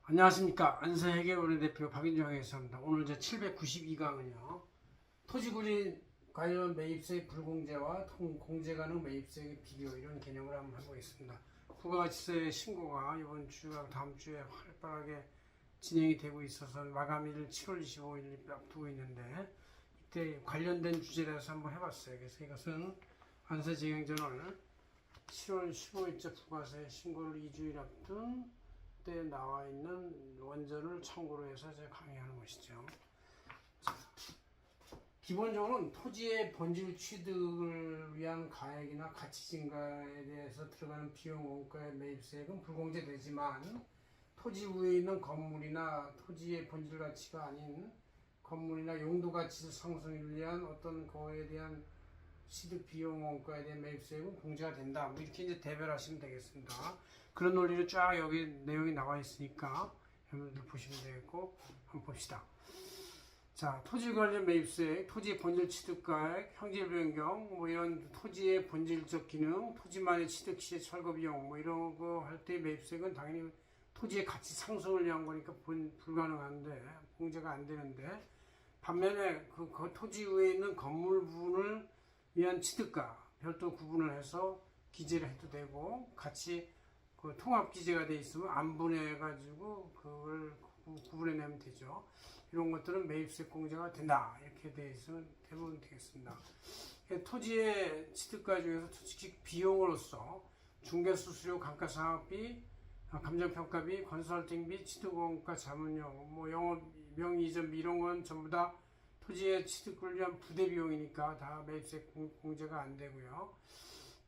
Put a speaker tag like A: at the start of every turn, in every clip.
A: 안녕하십니까. 안서회계 원내대표 박인정 회계사입니다. 오늘 제 792강은요. 토지구리 관련 매입세 불공제와 공제 가능 매입세 비교 이런 개념을 한번 해보겠습니다. 부가가치세 신고가 이번 주가 다음 주에 활발하게 진행이 되고 있어서 마감일을 7월 25일 앞두고 있는데 이때 관련된 주제라서 한번 해봤어요. 그래서 이것은 안서재경전을 7월 15일째 부가세 신고를 2주일 앞둔 때 나와 있는 원전을 참고로 해서 제가 강의하는 것이죠. 기본적으로는 토지의 본질 취득을 위한 가액이나 가치 증가에 대해서 들어가는 비용 원가의 매입세액은 불공제되지만 토지 위에 있는 건물이나 토지의 본질 가치가 아닌 건물이나 용도 가치 상승을 위한 어떤 거에 대한 취득 비용 원가에 대한 매입세액은 공제가 된다. 뭐 이렇게 이제 대별하시면 되겠습니다. 그런 논리로 쫙 여기 내용이 나와 있으니까 여러분들 보시면 되겠고 한번 봅시다. 자, 토지 관련 매입세액, 토지의 본질 취득가액, 형질 변경, 뭐 이런 토지의 본질적 기능, 토지만의 취득 시 철거 비용, 뭐 이런 거 할 때 매입세액은 당연히 토지의 가치 상승을 위한 거니까 불가능한데 공제가 안 되는데 반면에 그 토지 위에 있는 건물 부분을 위한 취득가 별도 구분을 해서 기재를 해도 되고 같이 그 통합 기재가 돼 있으면 안분해 가지고 그걸 구분해내면 되죠. 이런 것들은 매입세 공제가 된다 이렇게 돼 있으면 대부분 되겠습니다. 토지의 취득가 중에서 토지 비용으로서 중개수수료, 감가상각비, 감정평가비, 건설팅비, 취득원가, 자문료, 뭐 영업 명의이전비 이런 건 전부 다 토지의 취득을 위한 부대 비용이니까 다 매입세 공제가 안 되고요.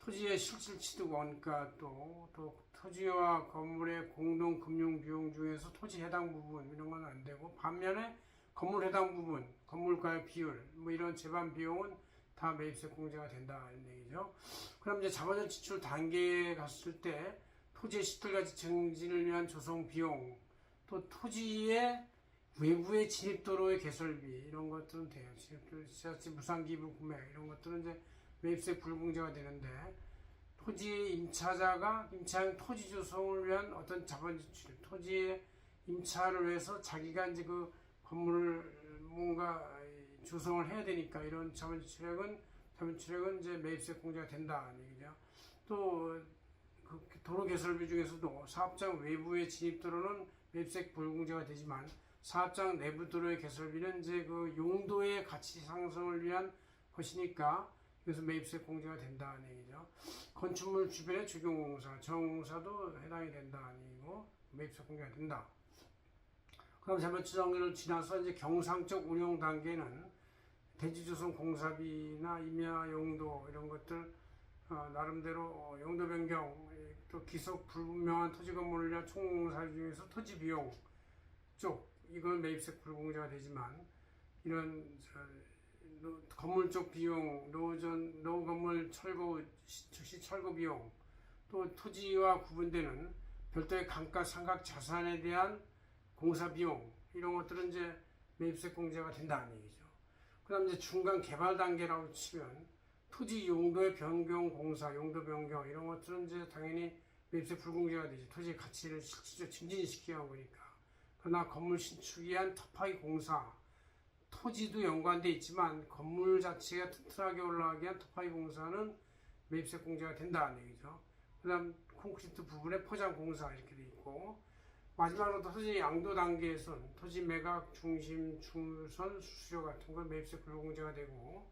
A: 토지의 실질 취득 원가 또 토지와 건물의 공동 금융 비용 중에서 토지 해당 부분 이런 건 안 되고 반면에 건물 해당 부분, 건물가의 비율 뭐 이런 제반 비용은 다 매입세 공제가 된다 이런 얘기죠. 그럼 이제 자본적 지출 단계에 갔을 때 토지의 시설가치 증진을 위한 조성 비용 또 토지의 외부의 진입도로의 개설비 이런 것들은 돼요. 지자체 무상기부 구매 이런 것들은 이제 매입세 불공제가 되는데 토지 임차자가 임차형 토지 조성을 위한 어떤 자본 지출, 토지의 임차를 위해서 자기가 이제 그 건물을 뭔가 조성을 해야 되니까 이런 자본 지출액은 이제 매입세 공제가 된다 얘기죠. 또 그 도로 개설비 중에서도 사업장 외부의 진입도로는 매입세 불공제가 되지만 사업장 내부 도로의 개설비는 이제 그 용도의 가치 상승을 위한 것이니까 그래서 매입세 공제가 된다는 얘기죠. 건축물 주변의 주경공사, 정공사도 해당이 된다는 얘기고 매입세 공제가 된다. 그럼 자본주의 단계를 지나서 이제 경상적 운영 단계는 대지조성 공사비나 임야 용도 이런 것들 나름대로 용도 변경 또 기속 불분명한 토지 건물을 위한 총공사 중에서 토지 비용 쪽 이건 매입세 불공제가 되지만 이런 건물 쪽 비용, 노후 건물 철거 시 철거 비용, 또 토지와 구분되는 별도의 감가상각 자산에 대한 공사 비용 이런 것들은 이제 매입세 공제가 된다는 얘기죠. 그다음 이제 중간 개발 단계라고 치면 토지 용도의 변경 공사, 용도 변경 이런 것들은 이제 당연히 매입세 불공제가 되죠. 토지의 가치를 실질적으로 증진시키기 위한 거니까. 그러나 건물 신축이 위한 터파기 공사, 토지도 연관돼 있지만 건물 자체가 튼튼하게 올라가기 위한 터파기 공사는 매입세 공제가 된다는 얘기죠. 그 다음 콘크리트 부분의 포장 공사 이렇게 돼 있고 마지막으로 토지 양도 단계에선 토지 매각, 중심, 중선, 수수료 같은 건 매입세 불공제가 되고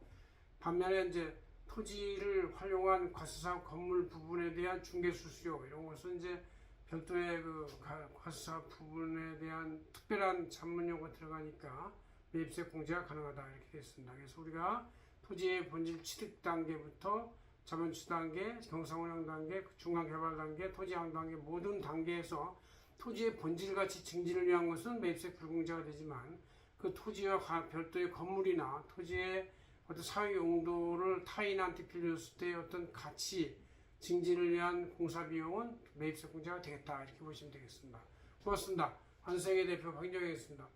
A: 반면에 이제 토지를 활용한 과수사업 건물 부분에 대한 중개 수수료 이런 것은 이제 별도의 그 과수사업 부분에 대한 특별한 자문료가 들어가니까 매입세 공제가 가능하다 이렇게 되어 있습니다. 그래서 우리가 토지의 본질 취득 단계부터 자본주의 단계, 경상운영 단계, 중간 개발 단계, 토지 양도 단계 모든 단계에서 토지의 본질 가치 증진을 위한 것은 매입세 불공제가 되지만 그 토지와 별도의 건물이나 토지의 어떤 사회 용도를 타인한테 빌렸을 때 어떤 가치 증진을 위한 공사 비용은 매입세 공제가 되겠다 이렇게 보시면 되겠습니다. 고맙습니다. 안서회계 대표 박인정이었습니다.